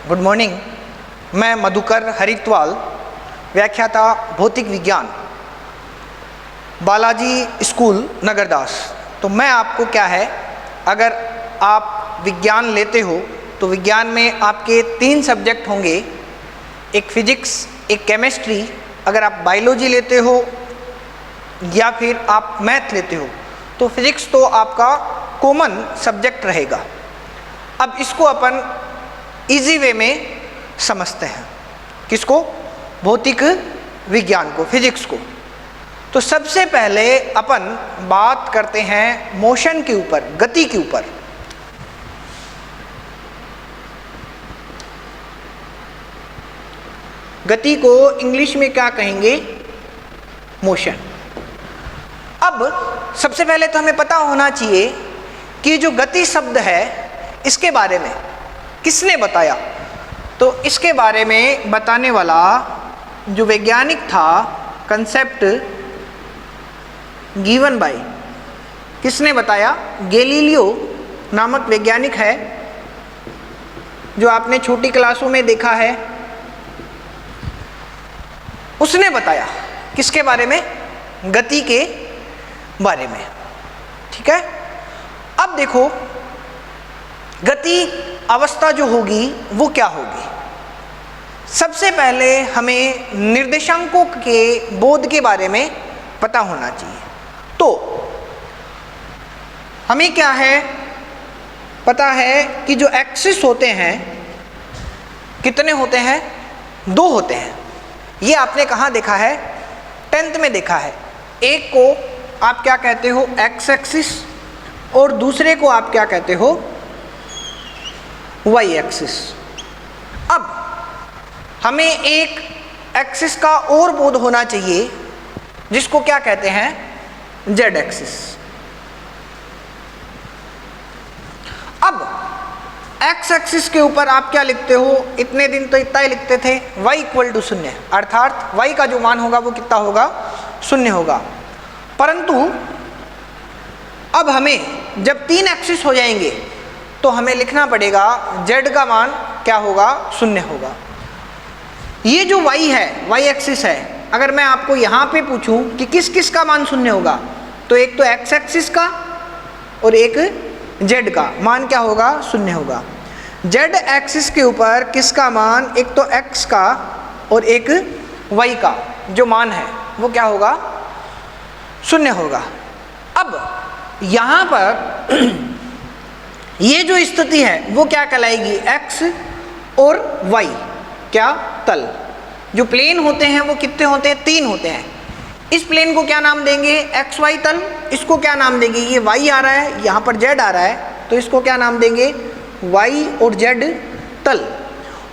Good morning. मैं मधुकर हरिद्वाल, व्याख्याता भौतिक विज्ञान, बालाजी स्कूल नगरदास। तो मैं आपको क्या है, अगर आप विज्ञान लेते हो तो विज्ञान में आपके 3 सब्जेक्ट होंगे, एक फिजिक्स, एक केमिस्ट्री। अगर आप बायोलॉजी लेते हो या फिर आप मैथ लेते हो तो फिजिक्स तो आपका कॉमन सब्जेक्ट रहेगा। अब इसको अपन इजी वे में समझते हैं। किसको? भौतिक विज्ञान को, फिजिक्स को। तो सबसे पहले अपन बात करते हैं मोशन के ऊपर, गति के ऊपर। गति को इंग्लिश में क्या कहेंगे? मोशन। अब सबसे पहले तो हमें पता होना चाहिए कि जो गति शब्द है इसके बारे में किसने बताया। तो इसके बारे में बताने वाला जो वैज्ञानिक था, कंसेप्ट गिवन बाय, किसने बताया? गैलीलियो नामक वैज्ञानिक है, जो आपने छोटी क्लासों में देखा है। उसने बताया किसके बारे में? गति के बारे में। ठीक है। अब देखो, गति अवस्था जो होगी वो क्या होगी? सबसे पहले हमें निर्देशांकों के बोध के बारे में पता होना चाहिए। तो हमें क्या है, पता है कि जो एक्सिस होते हैं कितने होते हैं? 2 होते हैं। ये आपने कहाँ देखा है? 10th में देखा है। एक को आप क्या कहते हो? एक्स एक्सिस, और दूसरे को आप क्या कहते हो? Y axis. अब हमें एक एक्सिस का और बोध होना चाहिए जिसको क्या कहते हैं? Z axis. अब एक्स एक्सिस के ऊपर आप क्या लिखते हो? इतने दिन तो इतना ही लिखते थे, y = 0, अर्थात y का जो मान होगा वो कितना होगा? 0 होगा। परंतु अब हमें जब 3 एक्सिस हो जाएंगे तो हमें लिखना पड़ेगा z का मान क्या होगा? 0 होगा। ये जो y है, y एक्सिस है, अगर मैं आपको यहाँ पे पूछूं कि किस किस का मान 0 होगा, तो एक तो x एक्सिस का और एक z का मान क्या होगा? 0 होगा। z एक्सिस के ऊपर किसका मान? एक तो x का और एक y का जो मान है वो क्या होगा? 0 होगा। अब यहाँ पर ये जो स्थिति है वो क्या कहलाएगी? x और y क्या? तल। जो प्लेन होते हैं वो कितने होते हैं? 3 होते हैं। इस प्लेन को क्या नाम देंगे? एक्स वाई तल। इसको क्या नाम देंगे? ये y आ रहा है, यहाँ पर z आ रहा है, तो इसको क्या नाम देंगे? y और z तल।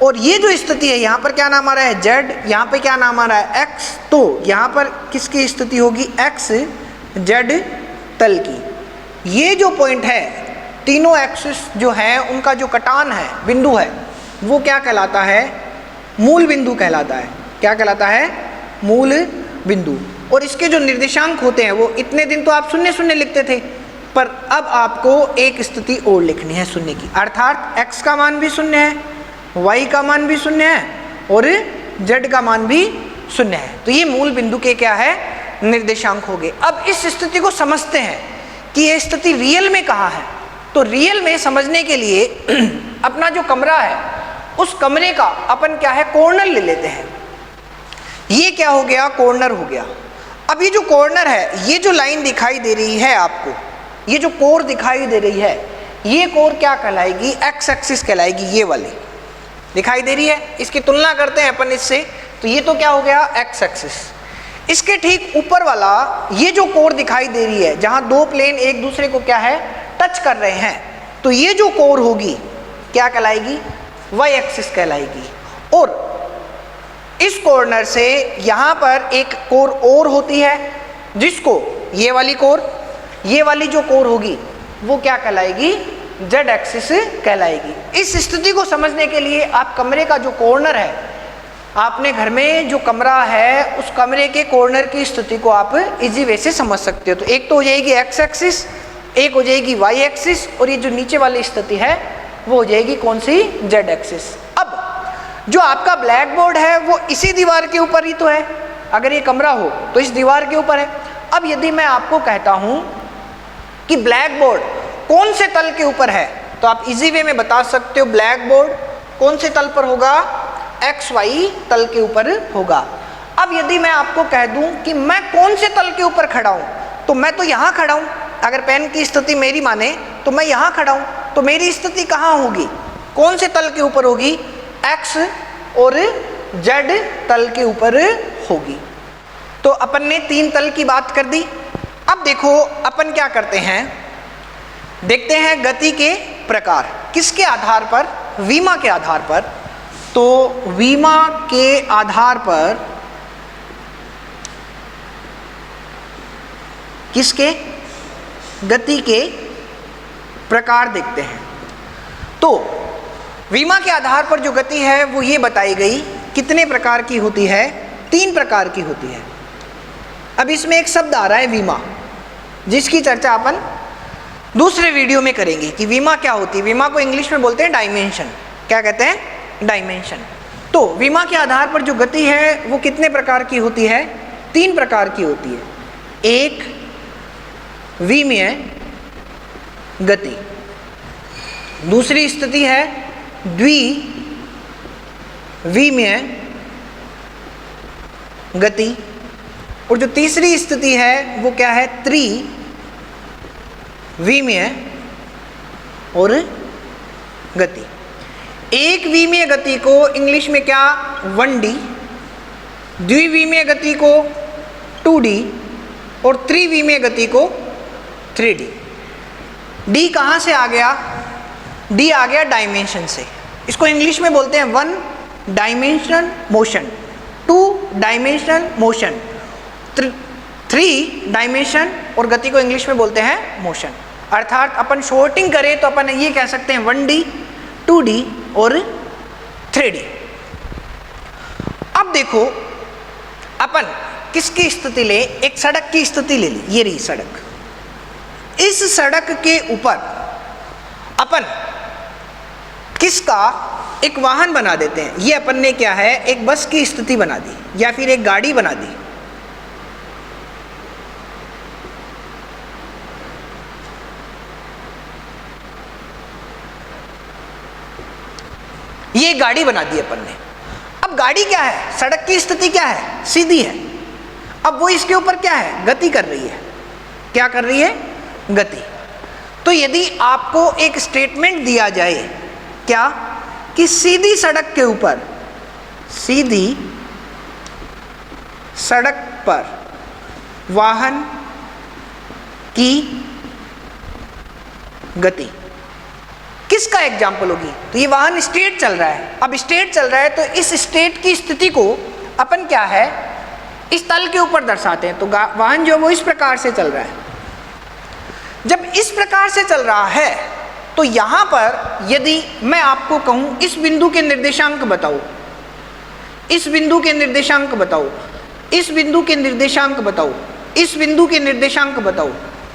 और ये जो स्थिति है यहाँ पर क्या नाम आ रहा है? z, यहाँ पे क्या नाम आ रहा है? x। तो यहाँ पर किसकी स्थिति होगी? x z तल की। ये जो पॉइंट है, तीनों एक्सिस जो है उनका जो कटान है, बिंदु है, वो क्या कहलाता है? मूल बिंदु कहलाता है। क्या कहलाता है? मूल बिंदु। और इसके जो निर्देशांक होते हैं वो इतने दिन तो आप 0 0 लिखते थे, पर अब आपको एक स्थिति और लिखनी है 0 की, अर्थात x का मान भी 0 है, y का मान भी 0 है और z का मान भी 0 है। तो ये मूल बिंदु के क्या है? निर्देशांक हो गए। अब इस स्थिति को समझते हैं कि ये स्थिति रियल में कहाँ है। तो रियल में समझने के लिए अपना जो कमरा है उस कमरे का अपन क्या है? कॉर्नर ले लेते हैं। ये क्या हो गया? कॉर्नर हो गया। अब ये जो कॉर्नर है, ये जो लाइन दिखाई दे रही है आपको, ये जो कोर दिखाई दे रही है, ये कोर क्या कहलाएगी? एक्स एक्सिस कहलाएगी। ये वाली दिखाई दे रही है, इसकी तुलना करते हैं अपन इससे, तो ये तो क्या हो गया? X axis. इसके ठीक ऊपर वाला ये जो कोर दिखाई दे रही है, जहां 2 प्लेन एक दूसरे को क्या है? टच कर रहे हैं, तो ये जो कोर होगी क्या कहलाएगी? वाई एक्सिस कहलाएगी। और इस कॉर्नर से यहाँ पर एक कोर और होती है, जिसको ये वाली कोर, ये वाली जो कोर होगी वो क्या कहलाएगी? जेड एक्सिस कहलाएगी। इस स्थिति को समझने के लिए आप कमरे का जो कॉर्नर है, आपने घर में जो कमरा है उस कमरे के कॉर्नर की स्थिति को आप इजी वे से समझ सकते हो। तो एक तो हो जाएगी एक्स एक्सिस एक हो जाएगी वाई एक्सिस, और ये जो नीचे वाली स्थिति है वो हो जाएगी कौन सी, जेड एक्सिस। अब जो आपका ब्लैक बोर्ड है वो इसी दीवार के ऊपर ही तो है, अगर ये कमरा हो तो इस दीवार के ऊपर है। अब यदि मैं आपको कहता हूं कि ब्लैक बोर्ड कौन से तल के ऊपर है, तो आप इजी वे में बता सकते हो ब्लैक बोर्ड कौन से तल पर होगा, एक्स वाई तल के ऊपर होगा। अब यदि मैं आपको कह दूं कि मैं कौन से तल के ऊपर खड़ा हूं, तो मैं तो यहां खड़ा हूं, अगर पेन की स्थिति मेरी माने तो मैं यहां खड़ा हूं, तो मेरी स्थिति कहां होगी, कौन से तल के ऊपर होगी, एक्स और जेड तल के ऊपर होगी। तो अपन ने 3 तल की बात कर दी। अब देखो अपन क्या करते हैं, देखते हैं गति के प्रकार किसके आधार पर, वीमा के आधार पर। तो वीमा के आधार पर किसके, गति के प्रकार देखते हैं। तो वीमा के आधार पर जो गति है वो ये बताई गई कितने प्रकार की होती है, 3 प्रकार की होती है। अब इसमें एक शब्द आ रहा है वीमा, जिसकी चर्चा अपन दूसरे वीडियो में करेंगे कि वीमा क्या होती है। वीमा को इंग्लिश में बोलते हैं डायमेंशन, क्या कहते हैं, डायमेंशन। तो वीमा के आधार पर जो गति है वो कितने प्रकार की होती है, 3 प्रकार की होती है। एक विमीय गति, दूसरी स्थिति है द्विविमीय गति, और जो तीसरी स्थिति है वो क्या है, त्रिविमीय और गति। एक विमीय गति को इंग्लिश में क्या, 1D, द्विविमीय गति को 2D और त्रिविमीय गति को 3D। D कहाँ से आ गया, D आ गया डायमेंशन से। इसको इंग्लिश में बोलते हैं 1 dimensional motion, 2 dimensional motion, 3 dimension, और गति को इंग्लिश में बोलते हैं मोशन। अर्थात अपन शॉर्टिंग करें तो अपन ये कह सकते हैं 1D, 2D और 3D। अब देखो अपन किसकी स्थिति ले, एक सड़क की स्थिति ले ली, ये रही सड़क। इस सड़क के ऊपर अपन किसका एक वाहन बना देते हैं। ये अपन ने क्या है, एक बस की स्थिति बना दी या फिर एक गाड़ी बना दी। ये गाड़ी बना दी अपन ने। अब गाड़ी क्या है, सड़क की स्थिति क्या है, सीधी है। अब वो इसके ऊपर क्या है, गति कर रही है। क्या कर रही है, गति। तो यदि आपको एक स्टेटमेंट दिया जाए क्या, कि सीधी सड़क के ऊपर, सीधी सड़क पर वाहन की गति, किसका एग्जाम्पल होगी, तो ये वाहन स्ट्रेट चल रहा है। अब स्ट्रेट चल रहा है तो इस स्ट्रेट की स्थिति को अपन क्या है, इस तल के ऊपर दर्शाते हैं। तो वाहन जो वो इस प्रकार से चल रहा है। जब इस प्रकार से चल रहा है तो यहां पर यदि मैं आपको कहूं इस बिंदु के निर्देशांक बताओ, इस बिंदु के निर्देशांक बताओ, इस बिंदु के निर्देशांक बताओ, इस बिंदु के निर्देशांक बताओ,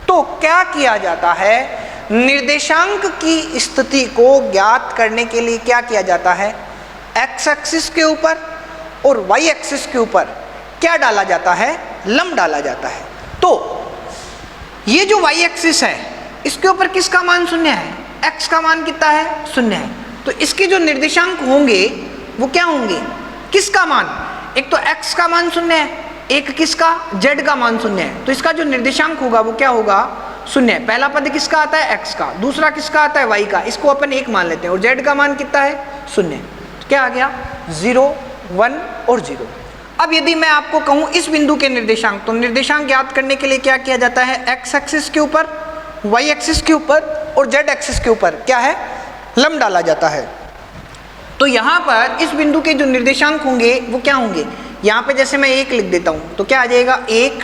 तो क्या किया जाता है, निर्देशांक की स्थिति को ज्ञात करने के लिए क्या किया जाता है, एक्स एक्सिस के ऊपर और वाई एक्सिस के ऊपर क्या डाला जाता है, लंब डाला जाता है। तो ये जो वाई एक्सिस है इसके ऊपर किसका मान 0 है, एक्स का मान कितना है, 0 है। तो इसके जो निर्देशांक होंगे वो क्या होंगे, किसका मान, एक तो एक्स का मान 0 है, एक किसका, जेड का मान 0 है। तो इसका जो निर्देशांक होगा वो क्या होगा, 0 है। पहला पद किसका आता है, एक्स का, दूसरा किसका आता है, वाई का। इसको अपन 1 मान लेते हैं और जेड का मान कितना है, 0। तो क्या आ गया, 0, 1 और 0। अब यदि मैं आपको कहूं इस बिंदु के निर्देशांक, तो निर्देशांक ज्ञात करने के लिए क्या किया जाता है, एक्स एक्सिस के ऊपर, वाई एक्सिस के ऊपर और जेड एक्सिस के ऊपर क्या है, लंब डाला जाता है। तो यहाँ पर इस बिंदु के जो निर्देशांक होंगे वो क्या होंगे, यहाँ पे जैसे मैं 1 लिख देता हूँ तो क्या आ जाएगा 1,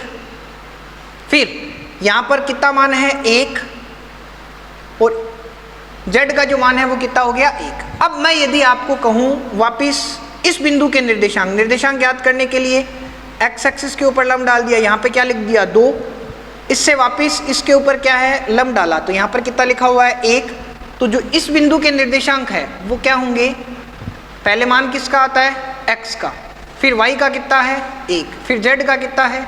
फिर यहाँ पर कितना मान है 1 और जेड का जो मान है वो कितना हो गया 1। अब मैं यदि आपको कहूँ वापिस इस बिंदु के निर्देशांक ज्ञात करने के लिए एक्स एक्सिस के ऊपर लंब डाल दिया, यहाँ पे क्या लिख दिया 2, इससे वापस इसके ऊपर क्या है, लंब डाला, तो यहाँ पर कितना लिखा हुआ है 1। तो जो इस बिंदु के निर्देशांक है वो क्या होंगे, पहले मान किसका आता है, x का, फिर y का कितना है 1, फिर z का कितना है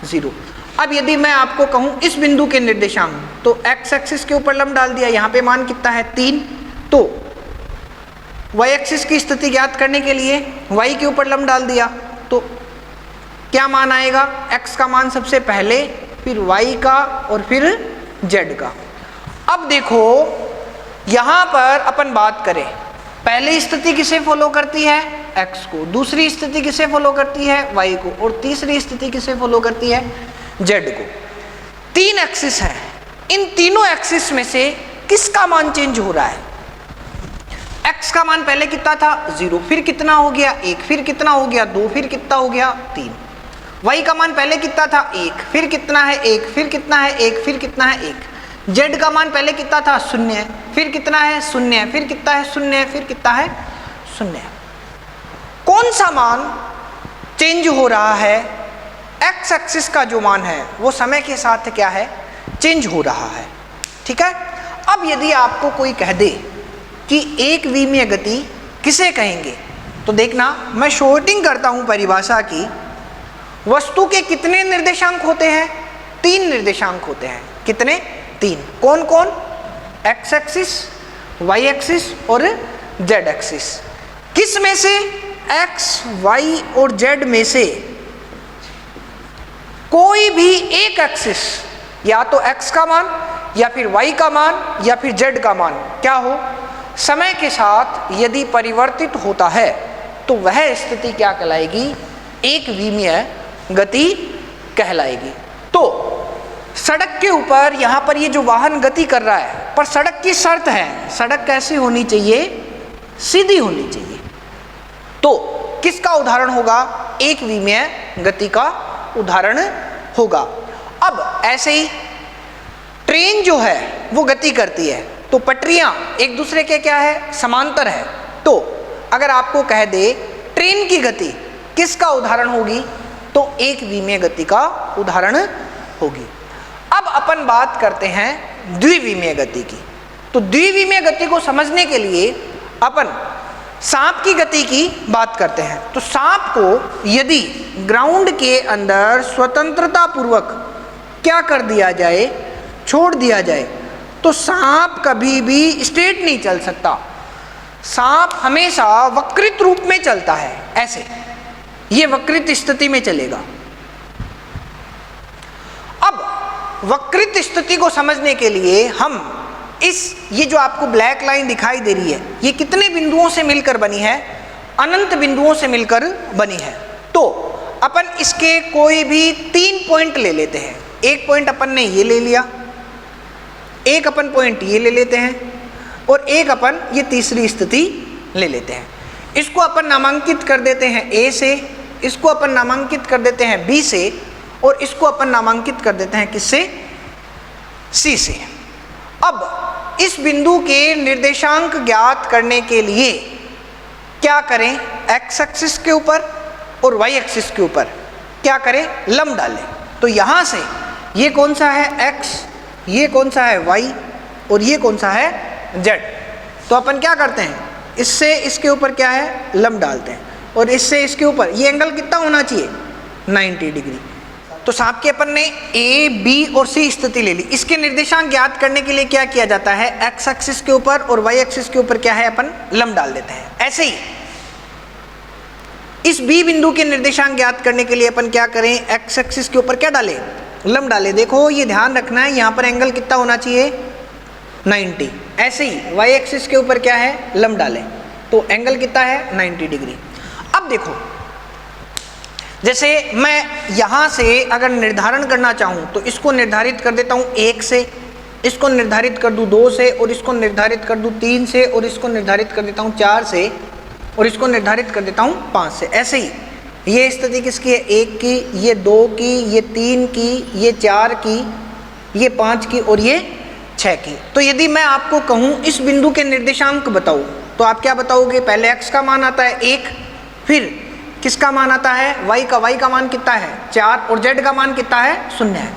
0। अब यदि मैं आपको कहूँ इस बिंदु के निर्देशांक, तो x एक्सिस के ऊपर लंब डाल दिया, यहाँ पे मान कितना है 3, तो y एक्सिस की स्थिति ज्ञात करने के लिए y के ऊपर लंब डाल दिया, तो क्या मान आएगा, x का मान सबसे पहले, फिर y का और फिर z का। अब देखो यहाँ पर अपन बात करें, पहली स्थिति किसे फॉलो करती है, x को, दूसरी स्थिति किसे फॉलो करती है, y को, और तीसरी स्थिति किसे फॉलो करती है, z को। 3 एक्सिस है, इन तीनों एक्सिस में से किसका मान चेंज हो रहा है, x का मान पहले कितना था 0, फिर कितना हो गया 1, फिर कितना हो गया 2, फिर कितना हो गया 3। y का मान पहले कितना था 1, फिर कितना है 1, फिर कितना है 1, फिर कितना है 1। z का मान पहले कितना था 0, फिर कितना है 0, फिर कितना है 0, फिर कितना है 0। कौन सा मान चेंज हो रहा है, x एक्सिस का जो मान है वो समय के साथ क्या है, चेंज हो रहा है। ठीक है। अब यदि आपको कोई कह दे कि एक विमीय गति किसे कहेंगे, तो देखना मैं शॉर्टिंग करता हूं परिभाषा की। वस्तु के कितने निर्देशांक होते हैं, 3 निर्देशांक होते हैं। कितने, 3। कौन कौन, x एक्सिस, y एक्सिस और z एक्सिस। किस में से, x, y और z में से कोई भी एक एक्सिस, या तो x का मान या फिर y का मान या फिर z का मान क्या हो, समय के साथ यदि परिवर्तित होता है तो वह स्थिति क्या कहलाएगी, एक विमीय गति कहलाएगी। तो सड़क के ऊपर यहाँ पर ये जो वाहन गति कर रहा है, पर सड़क की शर्त है, सड़क कैसी होनी चाहिए, सीधी होनी चाहिए। तो किसका उदाहरण होगा, एक विमीय गति का उदाहरण होगा। अब ऐसे ही ट्रेन जो है वो गति करती है, तो पटरियां एक दूसरे के क्या है, समांतर है। तो अगर आपको कह दे ट्रेन की गति किसका उदाहरण होगी, तो एक विमीय गति का उदाहरण होगी। अब अपन बात करते हैं द्विविमीय गति की। तो द्विविमीय गति को समझने के लिए अपन सांप की गति की बात करते हैं। तो सांप को यदि ग्राउंड के अंदर स्वतंत्रता पूर्वक क्या कर दिया जाए, छोड़ दिया जाए, तो सांप कभी भी स्ट्रेट नहीं चल सकता। सांप हमेशा वक्रित रूप में चलता है, ऐसे ये वक्रित स्थिति में चलेगा। अब वक्रित स्थिति को समझने के लिए हम ये जो आपको ब्लैक लाइन दिखाई दे रही है, ये कितने बिंदुओं से मिलकर बनी है, अनंत बिंदुओं से मिलकर बनी है। तो अपन इसके कोई भी 3 पॉइंट ले लेते हैं। एक पॉइंट अपन ने ये ले लिया, एक अपन पॉइंट ये ले लेते हैं, और एक अपन ये तीसरी स्थिति ले लेते हैं। इसको अपन नामांकित कर देते हैं A से, इसको अपन नामांकित कर देते हैं B से, और इसको अपन नामांकित कर देते हैं किससे, C से। अब इस बिंदु के निर्देशांक ज्ञात करने के लिए क्या करें, x एक्सिस के ऊपर और y एक्सिस के ऊपर क्या करें, लंब डालें। तो यहाँ से ये कौन सा है x, ये कौन सा है y, और ये कौन सा है z। तो अपन क्या करते हैं, इससे इसके ऊपर क्या है, लंब डालते हैं, और इससे इसके ऊपर ये एंगल कितना होना चाहिए, 90 डिग्री। तो सांप के अपन ने A, B और C स्थिति ले ली। इसके निर्देशांक ज्ञात करने के लिए क्या किया जाता है, x एक्सिस के ऊपर और y एक्सिस के ऊपर क्या है, अपन लंब डाल देते हैं। ऐसे ही इस B बिंदु के निर्देशांक ज्ञात करने के लिए अपन क्या करें, x एक्सिस के ऊपर क्या डालें, लंब डालें। देखो ये ध्यान रखना है, यहाँ पर एंगल कितना होना चाहिए, 90। ऐसे ही y एक्सिस के ऊपर क्या है, लंब डालें, तो एंगल कितना है, 90 डिग्री। अब देखो, जैसे मैं यहाँ से अगर निर्धारण करना चाहूँ तो इसको निर्धारित कर देता हूँ 1 से, इसको निर्धारित कर दूँ 2 से, और इसको निर्धारित कर दूँ 3 से, और इसको निर्धारित कर देता हूँ 4 से, और इसको निर्धारित कर देता हूँ 5 से। ऐसे ही ये स्थिति किसकी है, 1 की, ये 2 की, ये 3 की, ये 4 की, ये 5 की, और ये 6 की। तो यदि मैं आपको कहूँ इस बिंदु के निर्देशांक बताओ, तो आप क्या बताओगे, पहले x का मान आता है 1, फिर किसका मान आता है, y का मान कितना है 4, और z का मान कितना है 0 है।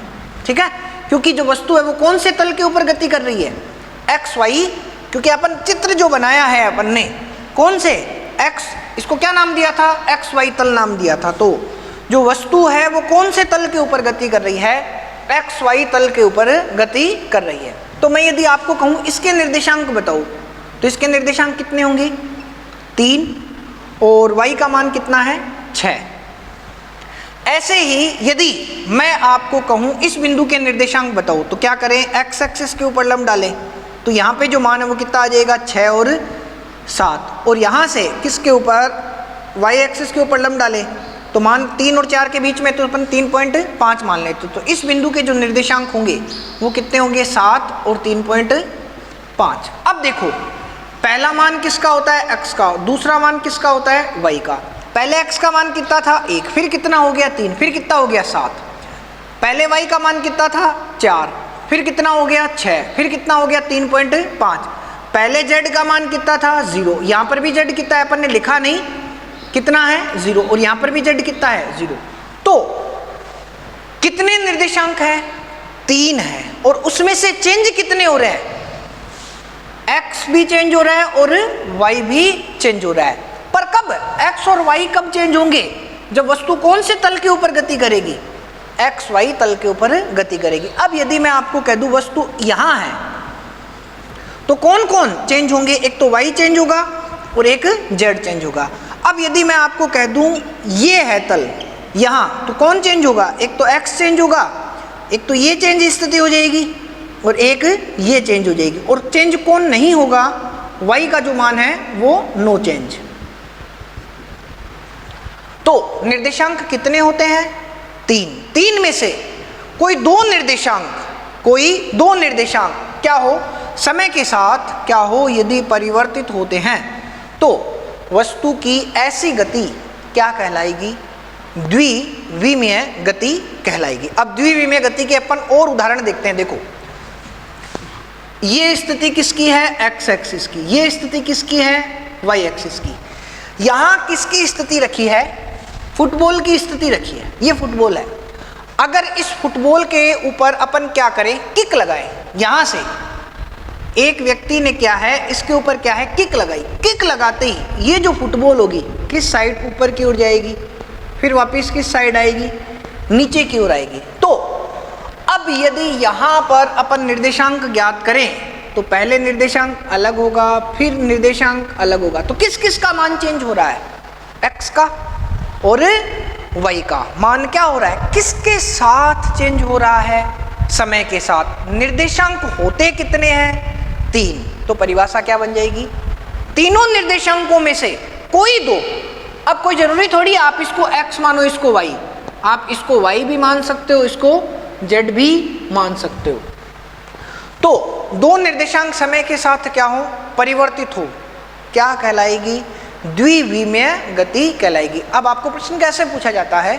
ठीक है, क्योंकि जो वस्तु है वो कौन से तल के ऊपर गति कर रही है, एक्स वाई, क्योंकि अपन चित्र जो बनाया है अपन ने कौन से एक्स, इसको क्या नाम दिया था, एक्स वाई तल नाम दिया था। तो जो वस्तु है वो कौन से तल के ऊपर गति कर रही है, एक्स वाई तल के ऊपर गति कर रही है। तो मैं यदि आपको कहूँ इसके निर्देशांक बताओ, तो इसके निर्देशांक कितने होंगे, 3, और वाई का मान कितना है, 6। ऐसे ही यदि मैं आपको कहूँ इस बिंदु के निर्देशांक बताओ, तो क्या करें, एक्स एक्सिस के ऊपर लंब डालें, तो यहाँ पे जो मान है वो कितना आ जाएगा, 6 और 7, और यहाँ से किसके ऊपर, वाई एक्सिस के ऊपर लंब डालें, तो मान 3 और 4 के बीच में, तो अपन 3.5 मान लेते। तो इस बिंदु के जो निर्देशांक होंगे वो कितने होंगे, 7 और 3.5। अब देखो पहला मान किसका होता है, एक्स का, दूसरा मान किसका होता है, वाई का। पहले एक्स का मान कितना था, 1, फिर कितना हो गया, 3, फिर कितना हो गया, 7। पहले वाई का मान कितना था, 4, फिर कितना हो गया, 6, फिर कितना हो गया, 3.5। पहले जेड का मान कितना था, 0, यहाँ पर भी जेड कितना है अपन ने लिखा नहीं, कितना है, 0, और यहाँ पर भी जेड कितना है, 0। तो कितने निर्देशांक है, 3 है, और उसमें से चेंज कितने हो रहे हैं, x भी चेंज हो रहा है और y भी चेंज हो रहा है। पर कब, x और y कब चेंज होंगे, जब वस्तु कौन से तल के ऊपर गति करेगी, एक्स वाई तल के ऊपर गति करेगी। अब यदि मैं आपको कह दूं वस्तु यहाँ है, तो कौन कौन चेंज होंगे, एक तो y चेंज होगा और एक z चेंज होगा। अब यदि मैं आपको कह दूं ये है तल यहाँ, तो कौन चेंज होगा, एक तो x चेंज होगा, एक तो ये चेंज स्थिति हो जाएगी और एक ये चेंज हो जाएगी। और चेंज कौन नहीं होगा, y का जो मान है वो नो चेंज। तो निर्देशांक कितने होते हैं, 3 में से कोई दो निर्देशांक क्या हो, समय के साथ क्या हो, यदि परिवर्तित होते हैं तो वस्तु की ऐसी गति क्या कहलाएगी, द्विविमीय गति कहलाएगी। अब द्विविमीय गति के अपन और उदाहरण देखते हैं। देखो ये स्थिति किसकी है, एक्स एक्सिस की, ये स्थिति किसकी है, वाई एक्सिस की। यहाँ किसकी स्थिति रखी है, फुटबॉल की स्थिति रखी है, ये फुटबॉल है। अगर इस फुटबॉल के ऊपर अपन क्या करें, किक लगाएं, यहाँ से एक व्यक्ति ने क्या है, इसके ऊपर क्या है, किक लगाई। किक लगाते ही ये जो फुटबॉल होगी किस साइड, ऊपर की ओर जाएगी, फिर वापस किस साइड आएगी, नीचे की ओर आएगी। तो अब यदि यहाँ पर अपन निर्देशांक ज्ञात करें तो पहले निर्देशांक अलग होगा, फिर निर्देशांक अलग होगा। तो किस किस का मान चेंज हो रहा है, एक्स का और वाई का मान क्या हो रहा है, किसके साथ चेंज हो रहा है, समय के साथ। निर्देशांक होते कितने हैं, 3। तो परिभाषा क्या बन जाएगी, तीनों निर्देशांकों में से कोई दो। अब कोई जरूरी थोड़ी आप इसको x मानो, इसको y, आप इसको y भी मान सकते हो, इसको z भी मान सकते हो। तो दो निर्देशांक समय के साथ क्या हो, परिवर्तित हो, क्या कहलाएगी, द्विविमीय गति कहलाएगी। अब आपको प्रश्न कैसे पूछा जाता है,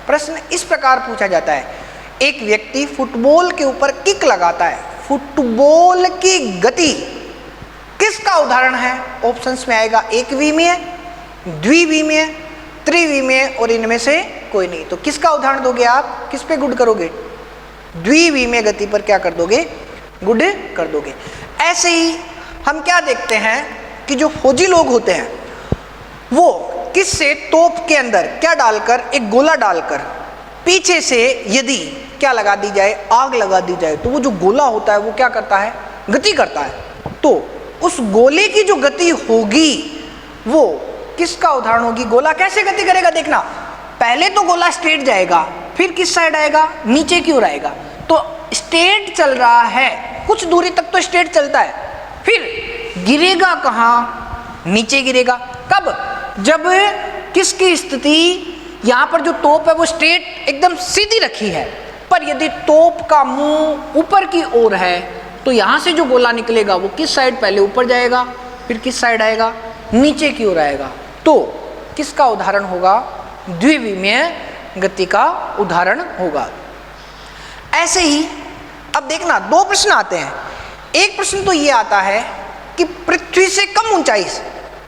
प्रश्न इस प्रकार पूछा जाता है, एक व्यक्ति फुटबॉल के ऊपर किक लगाता है, फुटबॉल की गति किसका उदाहरण है, ऑप्शंस में आएगा एक विमीय, द्विविमीय, त्रिविमीय और इनमें से कोई नहीं। तो किसका उदाहरण दोगे आप, किस पे गुड करोगे, द्विविमीय गति पर क्या कर दोगे, गुड कर दोगे। ऐसे ही हम क्या देखते हैं कि जो फौजी लोग होते हैं वो किस से, तोप के अंदर क्या डालकर, एक गोला डालकर पीछे से यदि क्या लगा दी जाए, आग लगा दी जाए, तो वो जो गोला होता है वो क्या करता है, गति करता है। तो उस गोले की जो गति होगी वो किसका उदाहरण होगी, गोला कैसे गति करेगा, देखना पहले तो गोला स्ट्रेट जाएगा, फिर किस साइड आएगा, नीचे की ओर आएगा। तो स्ट्रेट चल रहा है, कुछ दूरी तक तो स्ट्रेट चलता है, फिर गिरेगा कहाँ, नीचे गिरेगा। कब, जब किसकी स्थिति, यहाँ पर जो तोप है वो स्ट्रेट एकदम सीधी रखी है, पर यदि तोप का मुंह ऊपर की ओर है तो यहाँ से जो गोला निकलेगा वो किस साइड, पहले ऊपर जाएगा, फिर किस साइड आएगा, नीचे की ओर आएगा। तो किसका उदाहरण होगा, द्विविमीय गति का उदाहरण होगा। ऐसे ही अब देखना दो प्रश्न आते हैं। एक प्रश्न तो ये आता है कि पृथ्वी से कम ऊंचाई से,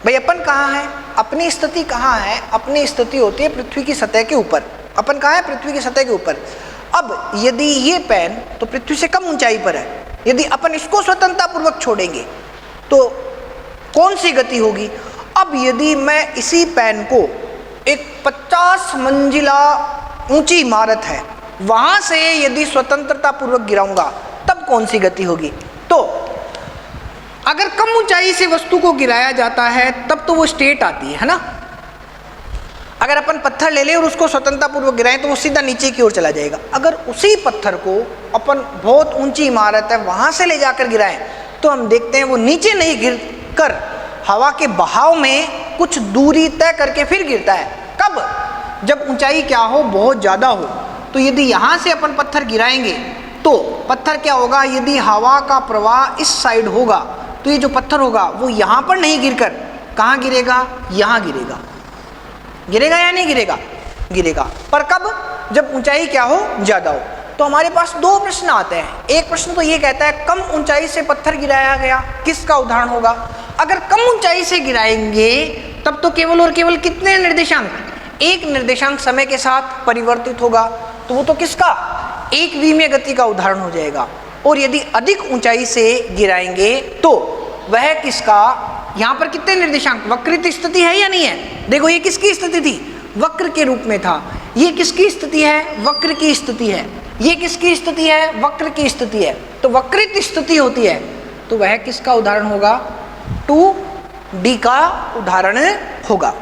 भाई अपन कहाँ है, अपनी स्थिति कहाँ है, अपनी स्थिति होती है पृथ्वी की सतह के ऊपर, अपन कहाँ है, पृथ्वी की सतह के ऊपर। अब यदि ये पेन तो पृथ्वी से कम ऊंचाई पर है, यदि अपन इसको स्वतंत्रता पूर्वक छोड़ेंगे तो कौन सी गति होगी? अब यदि मैं इसी पेन को एक 50 मंजिला ऊंची इमारत है वहां से यदि स्वतंत्रता पूर्वक गिराऊंगा तब कौन सी गति होगी? तो अगर कम ऊंचाई से वस्तु को गिराया जाता है तब तो वो स्टेट आती है ना। अगर अपन पत्थर ले लें और उसको स्वतंत्रता पूर्वक गिराएं तो वो सीधा नीचे की ओर चला जाएगा। अगर उसी पत्थर को अपन बहुत ऊंची इमारत है वहां से ले जाकर गिराएं तो हम देखते हैं वो नीचे नहीं गिर कर हवा के बहाव में कुछ दूरी तय करके फिर गिरता है। कब? जब ऊंचाई क्या हो, बहुत ज़्यादा हो। तो यदि यहाँ से अपन पत्थर गिराएंगे तो पत्थर क्या होगा, यदि हवा का प्रवाह इस साइड होगा तो ये जो पत्थर होगा वो यहाँ पर नहीं गिरकर कहाँ गिरेगा, यहाँ गिरेगा। गिरेगा या नहीं गिरेगा? गिरेगा। पर कब? जब ऊंचाई क्या हो, ज़्यादा हो। तो हमारे पास दो प्रश्न आते हैं। एक प्रश्न तो ये कहता है कम ऊंचाई से पत्थर गिराया गया, किसका उदाहरण होगा? अगर कम ऊंचाई से गिराएंगे तब तो केवल और केवल कितने निर्देशांक, एक निर्देशांक समय के साथ परिवर्तित होगा, तो वो तो किसका, एक विमीय गति का उदाहरण हो जाएगा। और यदि अधिक ऊंचाई से गिराएंगे तो वह किसका, यहाँ पर कितने निर्देशांक, वक्रित स्थिति है या नहीं है? देखो ये किसकी स्थिति थी, वक्र के रूप में था। ये किसकी स्थिति है, वक्र की स्थिति है। ये किसकी स्थिति है, वक्र की स्थिति है। तो वक्रित स्थिति होती है तो वह किसका उदाहरण होगा, 2D का उदाहरण होगा।